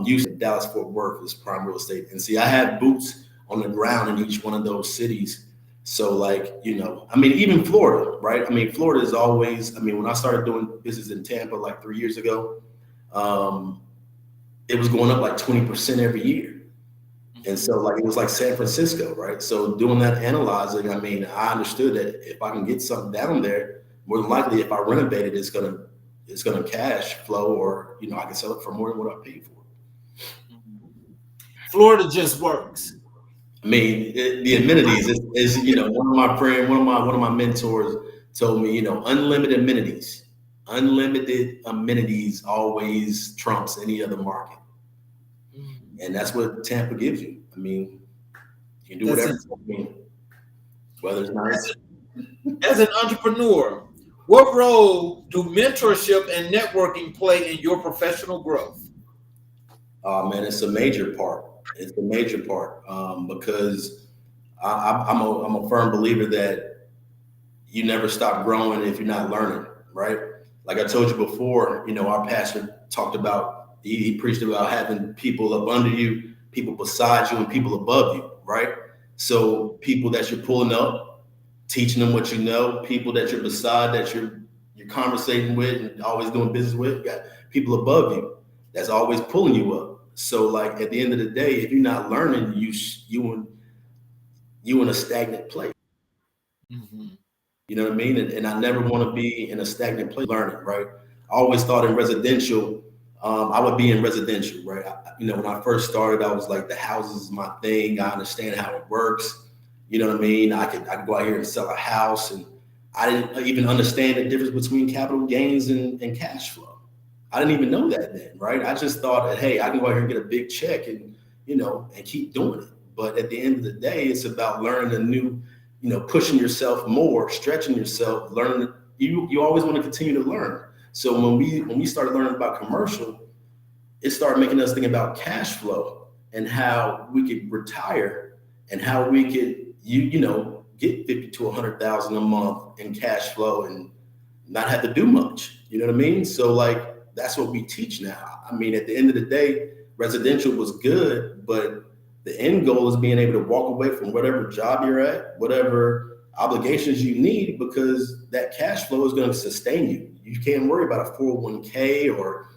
Houston, Dallas, Fort Worth is prime real estate, and see I have boots on the ground in each one of those cities. So like, I mean, even Florida, right? I mean, Florida is always, I mean, when I started doing business in Tampa like 3 years ago, um, it was going up like 20% every year. And so like it was like San Francisco, right? So doing that analyzing, I mean, I understood that if I can get something down there, more than likely if I renovate it, it's gonna cash flow or I can sell it for more than what I paid for. Florida just works. I mean, the amenities is one of my friend, one of my mentors told me, unlimited amenities always trumps any other market, and that's what Tampa gives you. I mean, you can do That's whatever. it. I mean, weather's nice. As an entrepreneur, what role do mentorship and networking play in your professional growth? Man, it's a major part. It's a major part because I'm a firm believer that you never stop growing if you're not learning, right? Like I told you before, our pastor talked about, he preached about having people up under you, people beside you, and people above you, right? So people that you're pulling up, teaching them what you know, people that you're beside, that you're conversating with and always doing business with, you got people above you that's always pulling you up. So like at the end of the day, if you're not learning, you in a stagnant place. Mhm. You know what I mean? And I never want to be in a stagnant place learning, right? I always thought in residential, I would be in residential, right? When I first started, I was like, the house is my thing. I understand how it works. You know what I mean? I could go out here and sell a house, and I didn't even understand the difference between capital gains and cash flow. I didn't even know that then, right? I just thought that, hey, I can go out here and get a big check and and keep doing it. But at the end of the day, it's about learning a new pushing yourself more, stretching yourself, learning. You always want to continue to learn. So when we started learning about commercial, it started making us think about cash flow and how we could retire and how we could get 50 to 100,000 a month in cash flow and not have to do much. You know what I mean? So like that's what we teach now. I mean, at the end of the day, residential was good, but the end goal is being able to walk away from whatever job you're at, whatever obligations you need, because that cash flow is going to sustain you. You can't worry about a 401k or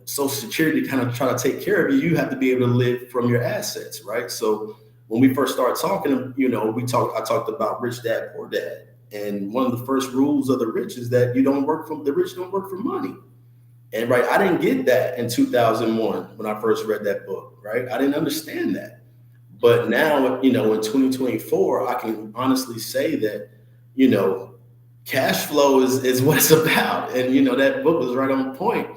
Social Security kind of try to take care of you. You have to be able to live from your assets, right? So when we first started talking, I talked about Rich Dad Poor Dad. And one of the first rules of the rich is that the rich don't work for money. And right, I didn't get that in 2001 when I first read that book, right? I didn't understand that. But now, in 2024, I can honestly say that, you know, cash flow is what it's about. And, that book was right on point.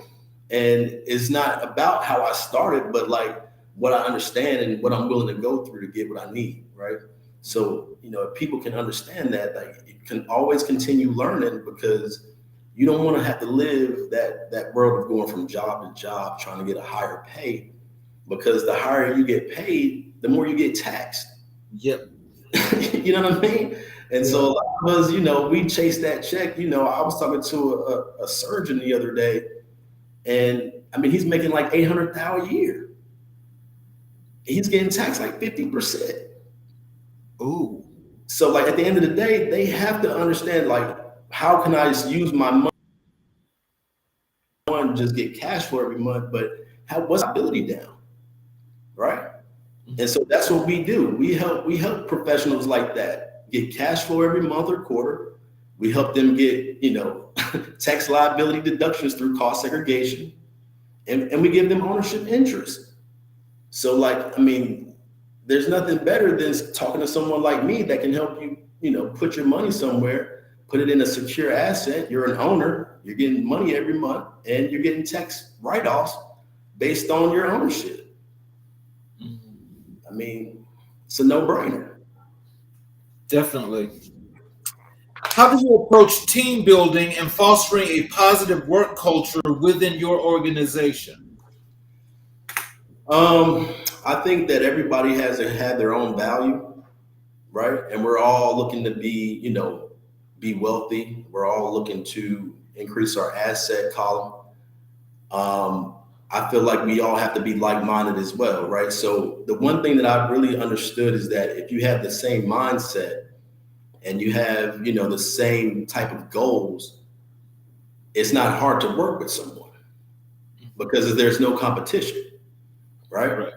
And it's not about how I started, but like what I understand and what I'm willing to go through to get what I need, right? So, if people can understand that, like, you can always continue learning, because you don't want to have to live that world of going from job to job trying to get a higher pay, because the higher you get paid, the more you get taxed. Yep. You know what I mean? And so a lot of us, we chase that check. I was talking to a surgeon the other day, and I mean, he's making like $800,000 a year. He's getting taxed like 50%. Ooh. So like at the end of the day, they have to understand, like, how can I just use my money and just get cash flow every month, but what's my ability down, right? And so that's what we do. We help professionals like that get cash flow every month or quarter. We help them get, tax liability deductions through cost segregation, and we give them ownership interest. So like, I mean, there's nothing better than talking to someone like me that can help you, put your money somewhere, put it in a secure asset. You're an owner, you're getting money every month, and you're getting tax write-offs based on your ownership. I mean, it's a no-brainer. Definitely. How do you approach team building and fostering a positive work culture within your organization? I think that everybody has had their own value, right? And we're all looking to be wealthy. We're all looking to increase our asset column. I feel like we all have to be like-minded as well, right? So the one thing that I've really understood is that if you have the same mindset and you have, the same type of goals, it's not hard to work with someone, because there's no competition, right?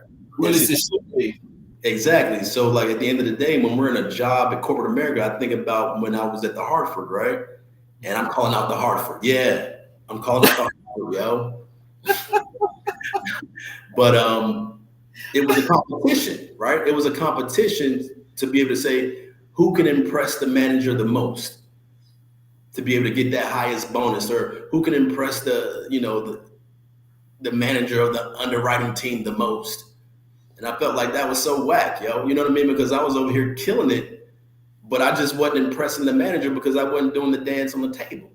Exactly. So like at the end of the day, when we're in a job at corporate America, I think about when I was at the Hartford, right? And I'm calling out the Hartford. Yeah, I'm calling out the Hartford, yo. But it was a competition, right? It was a competition to be able to say who can impress the manager the most, to be able to get that highest bonus, or who can impress the manager of the underwriting team the most. And I felt like that was so whack, yo. You know what I mean? Because I was over here killing it, but I just wasn't impressing the manager because I wasn't doing the dance on the table.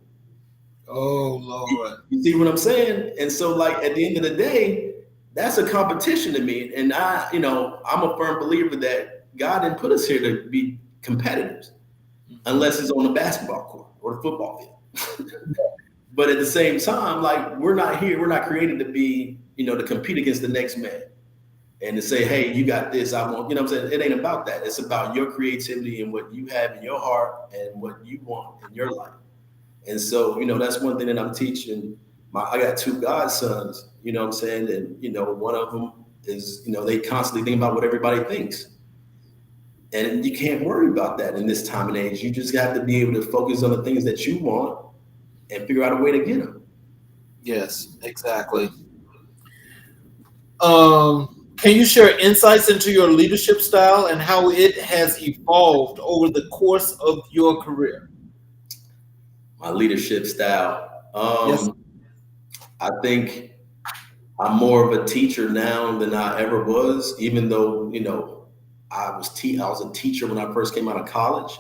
Oh, Lord. You see what I'm saying? And so like at the end of the day, that's a competition to me. And I'm a firm believer that God didn't put us here to be competitors unless it's on the basketball court or the football field. But at the same time, like, we're not created to be, to compete against the next man and to say, hey, you got this, I want, what I'm saying? It ain't about that. It's about your creativity and what you have in your heart and what you want in your life. And so, that's one thing that I'm teaching. I got two godsons, you know what I'm saying? And, one of them is, they constantly think about what everybody thinks. And you can't worry about that in this time and age. You just have to be able to focus on the things that you want and figure out a way to get them. Yes, exactly. Can you share insights into your leadership style and how it has evolved over the course of your career? My leadership style. Yes. I think I'm more of a teacher now than I ever was, even though, I was a teacher when I first came out of college.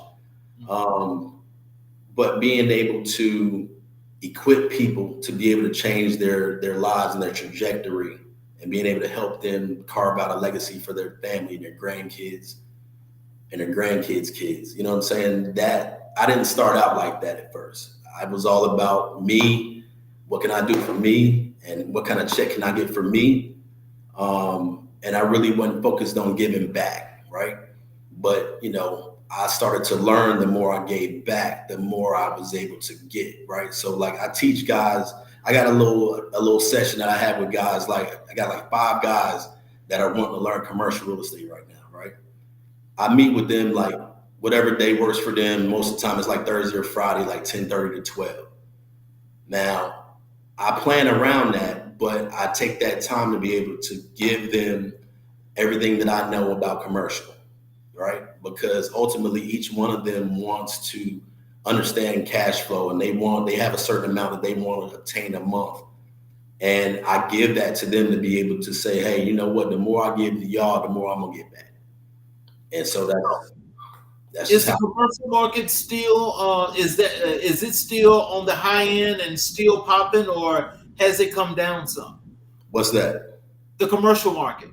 But being able to equip people to be able to change their lives and their trajectory, and being able to help them carve out a legacy for their family and their grandkids and their grandkids' kids. You know what I'm saying? That I didn't start out like that at first. I was all about me. What can I do for me? And what kind of check can I get for me? And I really wasn't focused on giving back, right? But, I started to learn the more I gave back, the more I was able to get, right? So like I teach guys, I got a little session that I have with guys, like I got like 5 guys that are wanting to learn commercial real estate right now, right? I meet with them like whatever day works for them. Most of the time it's like Thursday or Friday, like 10:30 to 12. Now, I plan around that, but I take that time to be able to give them everything that I know about commercial, right? Because ultimately each one of them wants to understand cash flow, and they have a certain amount that they want to obtain a month. And I give that to them to be able to say, hey, you know what? The more I give to y'all, the more I'm gonna get back. And so that's Is just the how. commercial market still is it still on the high end and still popping, or has it come down some? What's that? The commercial market.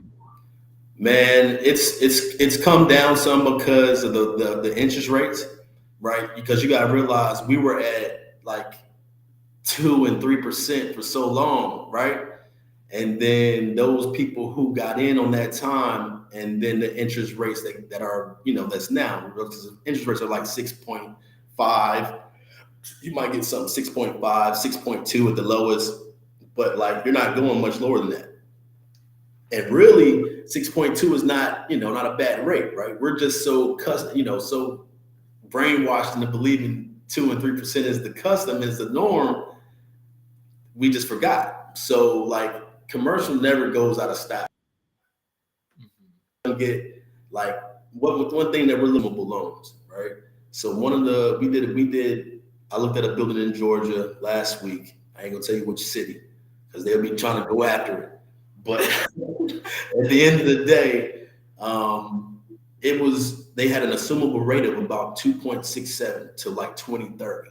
Man, it's come down some because of the interest rates, right? Because you gotta realize we were at like 2 and 3% for so long, right? And then those people who got in on that time, and then the interest rates that are, that's now, because interest rates are like 6.5. You might get something 6.5, 6.2 at the lowest, but like you're not going much lower than that. And really, 6.2 is not, not a bad rate, right? We're just so so brainwashed into believing 2 and 3% is the custom, is the norm. We just forgot. So like commercial never goes out of style. Get like what one thing that we're livable loans, right? So one of the we did I looked at a building in Georgia last week. I ain't gonna tell you which city because they'll be trying to go after it. But at the end of the day, they had an assumable rate of about 2.67 to like 2030,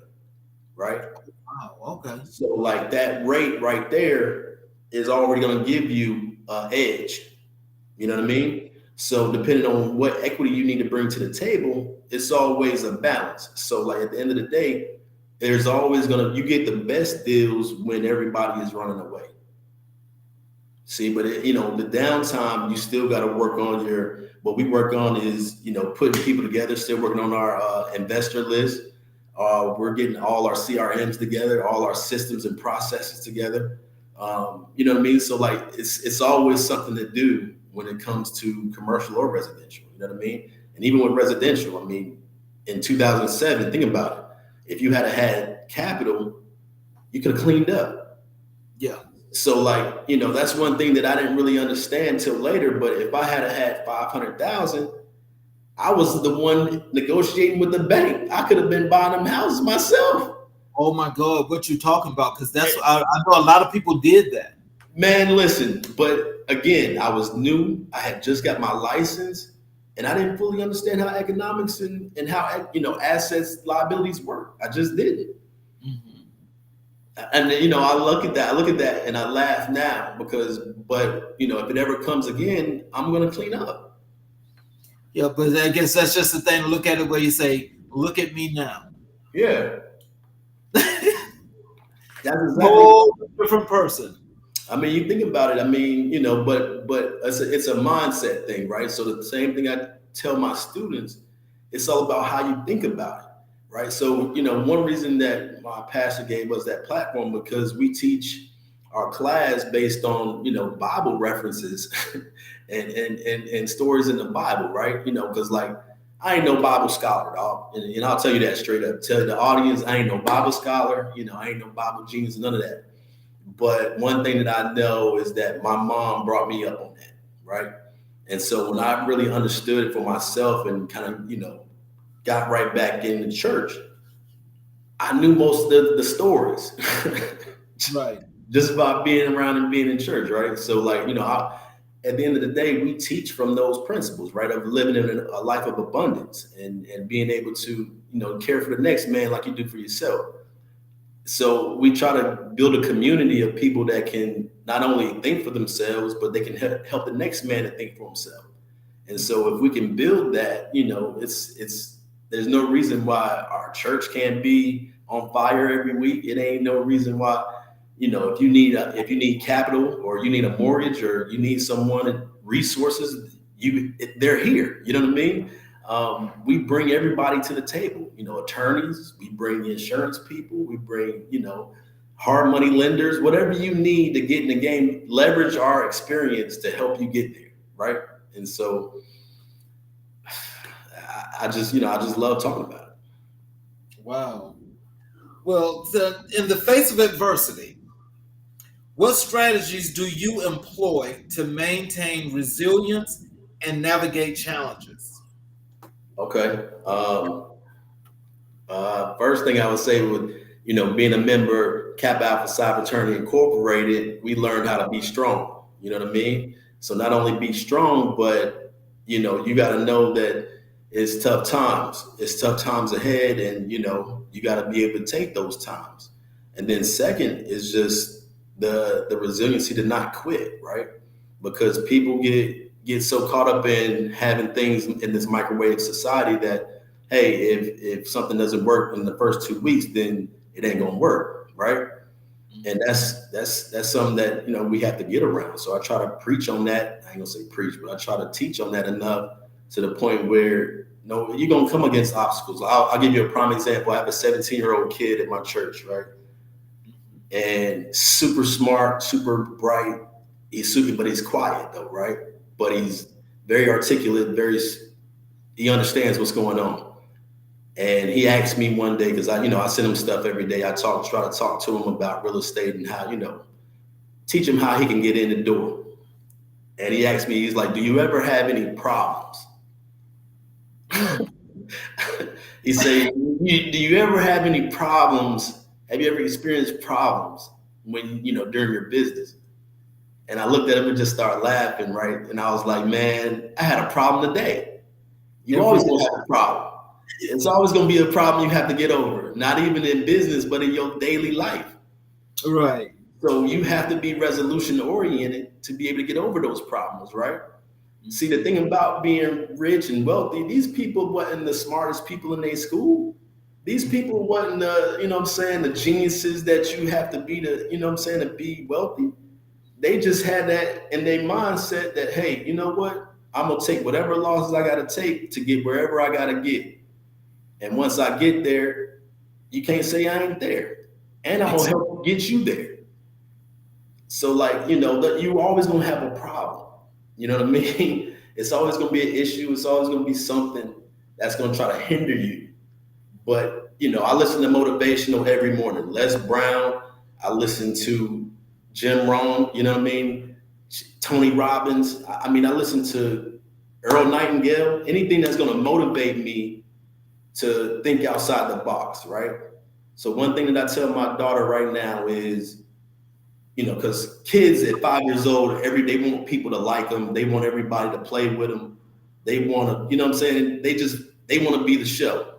right? Wow, okay. So like that rate right there is already going to give you edge. You know what I mean? So depending on what equity you need to bring to the table, it's always a balance. So like at the end of the day, there's always you get the best deals when everybody is running away. See, but the downtime, you still got to work on what we work on is, putting people together, still working on our investor list. We're getting all our CRMs together, all our systems and processes together. You know what I mean? So like, it's always something to do when it comes to commercial or residential, you know what I mean? And even with residential, I mean, in 2007, think about it. If you had capital, you could have cleaned up. Yeah. So like, that's one thing that I didn't really understand till later. But if I had 500,000, I was the one negotiating with the bank. I could have been buying them houses myself. Oh my God, what you talking about? Because I know a lot of people did that. Man, listen, but again, I was new. I had just got my license, and I didn't fully understand how economics and how assets, liabilities work. I just didn't. Mm-hmm. And I look at that and I laugh now but if it ever comes again, I'm gonna clean up. Yeah, but I guess that's just the thing. Look at it where you say, "Look at me now." Yeah, that's exactly. Whole different person. I mean, you think about it. I mean, but it's a mindset thing, right? So the same thing I tell my students, it's all about how you think about it, right? So one reason that my pastor gave us that platform, because we teach our class based on Bible references and stories in the Bible, right? Because like I ain't no Bible scholar, dog, and I'll tell you that straight up. Tell the audience, I ain't no Bible scholar. I ain't no Bible genius, none of that. But one thing that I know is that my mom brought me up on that, right? And so when I really understood it for myself and kind of, got right back into church, I knew most of the stories. Right. Just by being around and being in church, right? So like, at the end of the day, we teach from those principles, right? Of living in a life of abundance and being able to, care for the next man like you do for yourself. So we try to build a community of people that can not only think for themselves, but they can help the next man to think for himself. And so if we can build that, it's there's no reason why our church can't be on fire every week. It ain't no reason why, if you need capital or you need a mortgage or you need someone resources, they're here. You know what I mean? We bring everybody to the table, attorneys, we bring the insurance people, we bring, hard money lenders, whatever you need to get in the game, leverage our experience to help you get there. Right. And so I just I just love talking about it. Wow. Well, in the face of adversity, what strategies do you employ to maintain resilience and navigate challenges? Okay. First thing I would say would, being a member, Kappa Alpha Psi Fraternity Incorporated, we learned how to be strong. You know what I mean? So not only be strong, but you got to know that it's tough times. It's tough times ahead, and you got to be able to take those times. And then second is just the resiliency to not quit, right? Because people get so caught up in having things in this microwave society that, hey, if something doesn't work in the first 2 weeks, then it ain't gonna work, right? And that's something that we have to get around. So I try to preach on that. I ain't gonna say preach, but I try to teach on that enough to the point where you're gonna come against obstacles. I'll give you a prime example. I have a 17-year-old kid at my church, right? And super smart, super bright. He's super, but he's quiet though, right? But he's very articulate, he understands what's going on. And he asked me one day, because I send him stuff every day. I try to talk to him about real estate and how, teach him how he can get in the door. And he asked me, he's like, do you ever have any problems? He said, do you ever have any problems? Have you ever experienced problems when, during your business? And I looked at him and just started laughing, right? And I was like, man, I had a problem today. You always gonna have a problem. It's always gonna be a problem you have to get over. Not even in business, but in your daily life. Right. So you have to be resolution oriented to be able to get over those problems, right? See, the thing about being rich and wealthy, these people wasn't the smartest people in their school. These people wasn't the geniuses that you have to be to be wealthy. They just had that in their mindset that, hey, you know what? I'm going to take whatever losses I got to take to get wherever I got to get. And once I get there, you can't say I ain't there. And I'm going to help get you there. So you always going to have a problem. You know what I mean? It's always going to be an issue. It's always going to be something that's going to try to hinder you. But, I listen to motivational every morning. Les Brown, I listen to Jim Rohn, you know what I mean? Tony Robbins. I listen to Earl Nightingale, anything that's going to motivate me to think outside the box, right? So one thing that I tell my daughter right now is, because kids at 5 years old, they want people to like them. They want everybody to play with them. They want to, they want to be the show.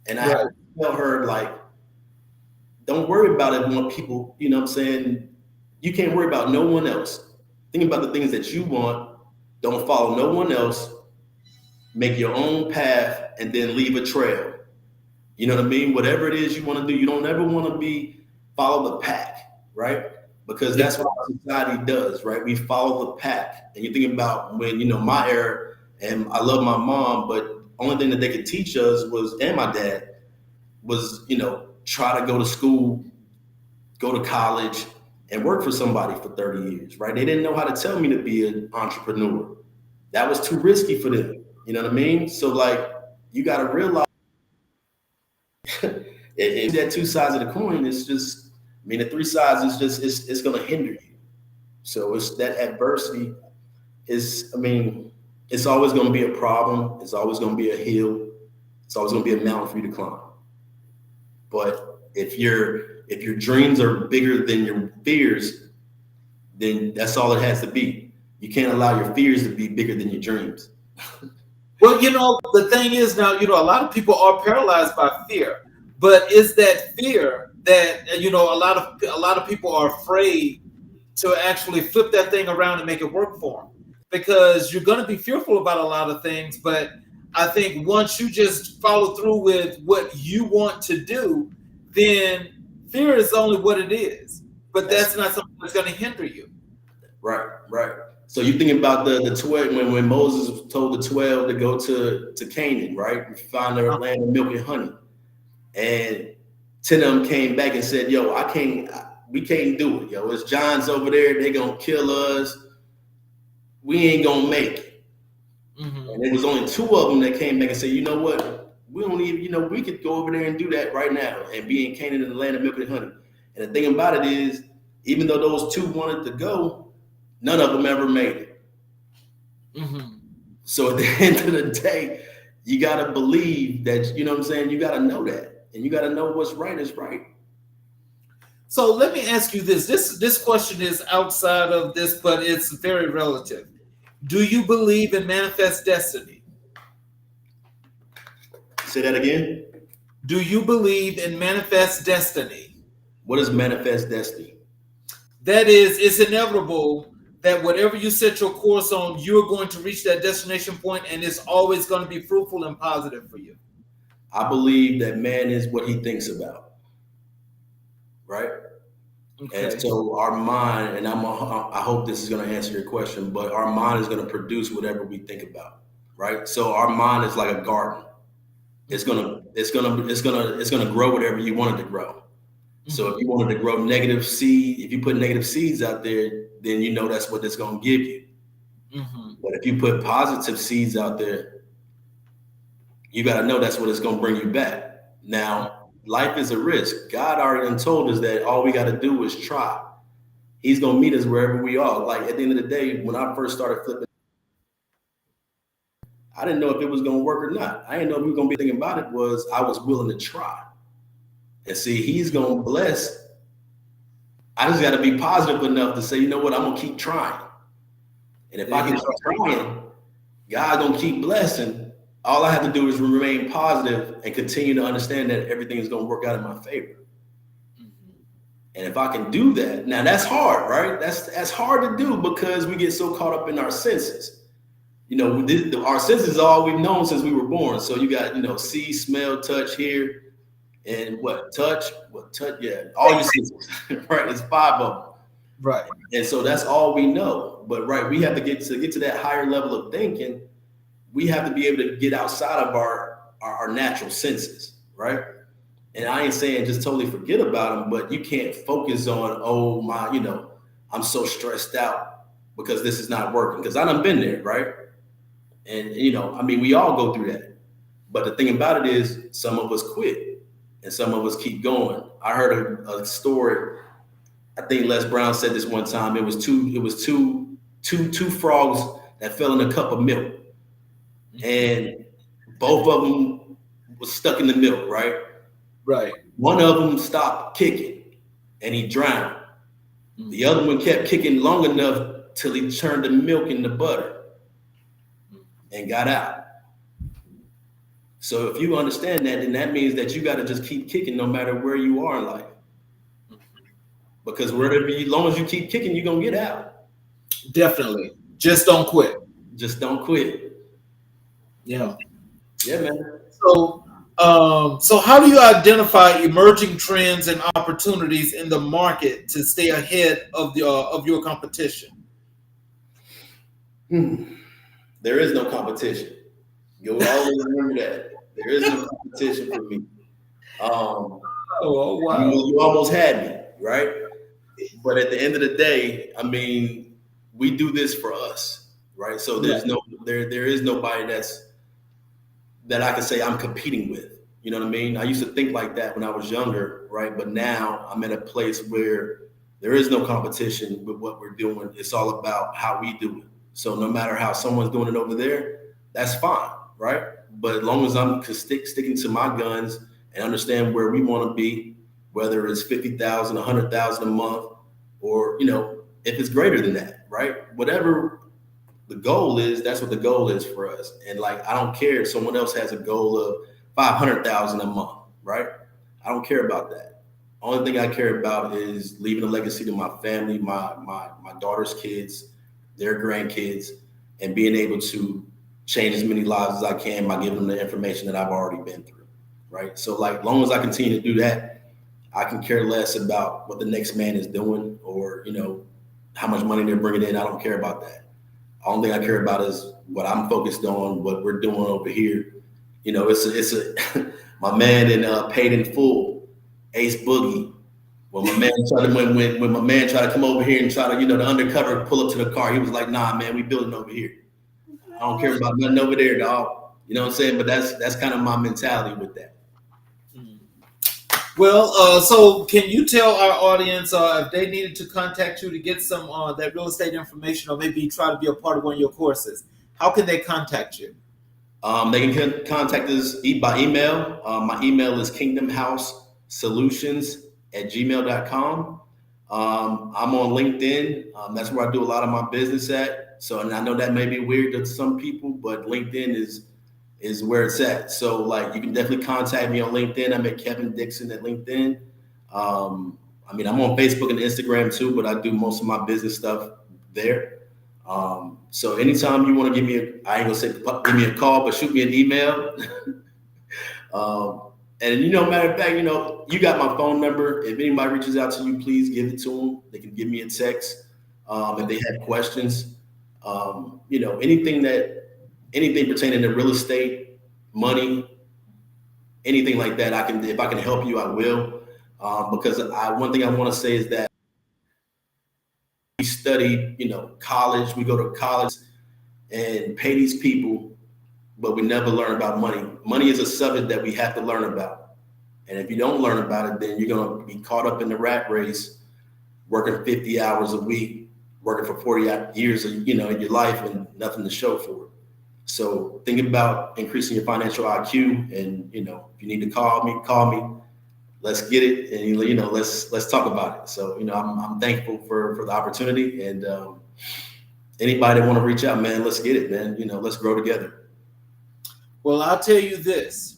And I have to tell her, like, don't worry about it when people, you can't worry about no one else. Think about the things that you want. Don't follow no one else. Make your own path and then leave a trail. You know what I mean? Whatever it is you want to do, you don't ever want to follow the pack, right? Because that's what our society does, right? We follow the pack. And you think about when, my era, and I love my mom, but only thing that they could teach us and my dad was, try to go to school, go to college, and work for somebody for 30 years, right? They didn't know how to tell me to be an entrepreneur. That was too risky for them. You know what I mean? So you got to realize it's that two sides of the coin. It's just, the three sides is just, it's going to hinder you. So it's that adversity it's always going to be a problem. It's always going to be a hill. It's always going to be a mountain for you to climb. But if your dreams are bigger than your fears, then that's all it has to be. You can't allow your fears to be bigger than your dreams. Well, the thing is now, a lot of people are paralyzed by fear, but it's that fear that, a lot of people are afraid to actually flip that thing around and make it work for them, because you're going to be fearful about a lot of things. But I think once you just follow through with what you want to do, then fear is only what it is, but that's not something that's going to hinder you. Right. So you think about the 12 when Moses told the 12 to go to Canaan, right? And find their land of milk and honey. And 10 of them came back and said, yo, we can't do it. Yo, it's giants over there. They're going to kill us. We ain't going to make it. Mm-hmm. And there was only two of them that came back and said, you know what, we don't even, we could go over there and do that right now and be in Canaan in the land of milk and honey. And the thing about it is, even though those two wanted to go, none of them ever made it. Mm-hmm. So at the end of the day, you got to believe that, you know what I'm saying? You got to know that. And you got to know what's right is right. So let me ask you this. This question is outside of this, but it's very relative. Do you believe in manifest destiny? Say that again. Do you believe in manifest destiny? What is manifest destiny? That is, it's inevitable that whatever you set your course on, you're going to reach that destination point, and it's always going to be fruitful and positive for you. I believe that man is what he thinks about, right? Okay. And so our mind, and I hope this is going to answer your question, but our mind is going to produce whatever we think about, right? So our mind is like a garden. It's gonna grow whatever you want it to grow. So if you wanted to grow negative seed, if you put negative seeds out there, then you know that's what it's going to give you. Mm-hmm. But if you put positive seeds out there, you got to know that's what it's going to bring you back. Now, life is a risk. God already told us that all we got to do is try. He's going to meet us wherever we are. Like at the end of the day, when I first started flipping, I didn't know if it was going to work or not. I didn't know if we were going to be thinking about it was I was willing to try. And see, he's going to bless. I just got to be positive enough to say, you know what, I'm going to keep trying. And if I can keep trying, God's going to keep blessing. All I have to do is remain positive and continue to understand that everything is going to work out in my favor. Mm-hmm. And if I can do that, now that's hard, right? That's hard to do because we get so caught up in our senses. Our senses are all we've known since we were born. So you got, see, smell, touch, hear. And touch, yeah, all your senses, right? It's 5 of them. Right. And so that's all we know. But right, we have to get to that higher level of thinking. We have to be able to get outside of our natural senses, right? And I ain't saying just totally forget about them, but you can't focus on, oh my, I'm so stressed out because this is not working. Because I done been there, right? And we all go through that. But the thing about it is some of us quit. And some of us keep going. I heard a story. I think Les Brown said this one time. It was two frogs that fell in a cup of milk, and both of them was stuck in the milk. Right. Right. One of them stopped kicking, and he drowned. Mm-hmm. The other one kept kicking long enough till he turned the milk into butter, and got out. So if you understand that, then that means that you got to just keep kicking no matter where you are in life. Because as long as you keep kicking, you're going to get out. Definitely. Just don't quit. Just don't quit. Yeah. Yeah, man. So how do you identify emerging trends and opportunities in the market to stay ahead of your competition? There is no competition. You'll always remember that. There is no competition for me. Oh, wow. You almost had me, right? But at the end of the day, we do this for us, right? So there is nobody that I can say I'm competing with. You know what I mean? I used to think like that when I was younger, right? But now I'm at a place where there is no competition with what we're doing. It's all about how we do it. So no matter how someone's doing it over there, that's fine, right? But as long as I'm sticking to my guns and understand where we want to be, whether it's 50,000, 100,000 a month, or if it's greater than that, right? Whatever the goal is, that's what the goal is for us. And I don't care if someone else has a goal of 500,000 a month, right? I don't care about that. Only thing I care about is leaving a legacy to my family, my daughter's kids, their grandkids, and being able to change as many lives as I can by giving them the information that I've already been through, right? So long as I continue to do that, I can care less about what the next man is doing or, how much money they're bringing in. I don't care about that. The only thing I care about is what I'm focused on, what we're doing over here. My man in Paid in Full, Ace Boogie. When my man tried to come over here and try to, the undercover pull up to the car, he was like, nah, man, we building over here. I don't care about nothing over there, dog. You know what I'm saying? But that's kind of my mentality with that. Well, so can you tell our audience if they needed to contact you to get some that real estate information, or maybe try to be a part of one of your courses? How can they contact you? They can contact us by email. My email is kingdomhousesolutions@gmail.com. I'm on LinkedIn. That's where I do a lot of my business at. So, and I know that may be weird to some people, but LinkedIn is where it's at. So, like, you can definitely contact me on LinkedIn. I'm at Kevin Dixon at LinkedIn. I mean, I'm on Facebook and Instagram too, but I do most of my business stuff there. So anytime you want to give me I ain't gonna say give me a call, but shoot me an email. And matter of fact, you got my phone number. If anybody reaches out to you, please give it to them. They can give me a text if they have questions. Anything pertaining to real estate, money, anything like that. If I can help you, I will. Because one thing I want to say is that we study, college. We go to college and pay these people, but we never learn about money. Money is a subject that we have to learn about. And if you don't learn about it, then you're going to be caught up in the rat race, working 50 hours a week, working for 40 years, in your life, and nothing to show for it. So thinking about increasing your financial IQ, and, if you need to call me, let's get it. And, let's talk about it. So, I'm thankful for the opportunity, and, anybody that want to reach out, man, let's get it, man. Let's grow together. Well, I'll tell you this.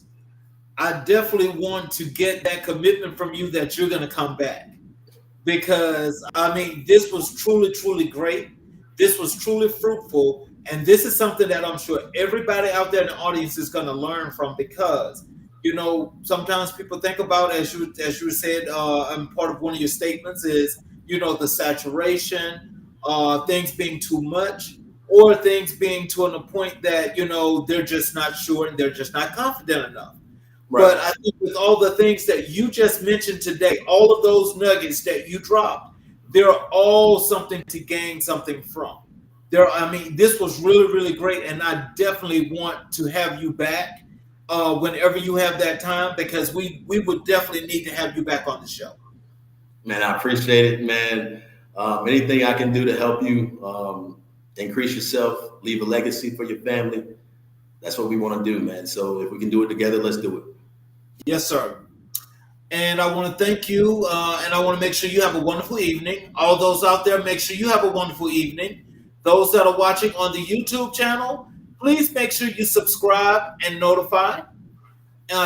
I definitely want to get that commitment from you that you're going to come back, because, I mean, this was truly, truly great. This was truly fruitful. And this is something that I'm sure everybody out there in the audience is going to learn from, because, sometimes people think about, as you said, and part of one of your statements is, the saturation, things being too much, or things being to a point that, they're just not sure and they're just not confident enough. Right. But I think with all the things that you just mentioned today, all of those nuggets that you dropped, they're all something to gain something from. This was really, really great. And I definitely want to have you back whenever you have that time, because we would definitely need to have you back on the show. Man, I appreciate it, man. Anything I can do to help you increase yourself, leave a legacy for your family, that's what we want to do, man. So if we can do it together, let's do it. Yes, sir. And I want to thank you, and I want to make sure you have a wonderful evening. All those out there, make sure you have a wonderful evening. Those that are watching on the YouTube channel, please make sure you subscribe and notify.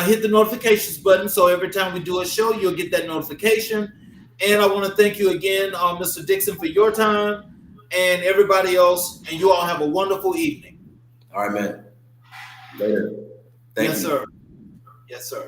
Hit the notifications button, so every time we do a show, you'll get that notification. And I want to thank you again, Mr. Dixon, for your time, and everybody else. And you all have a wonderful evening. All right, man. Later. Thank you. Yes, sir. Yes, sir.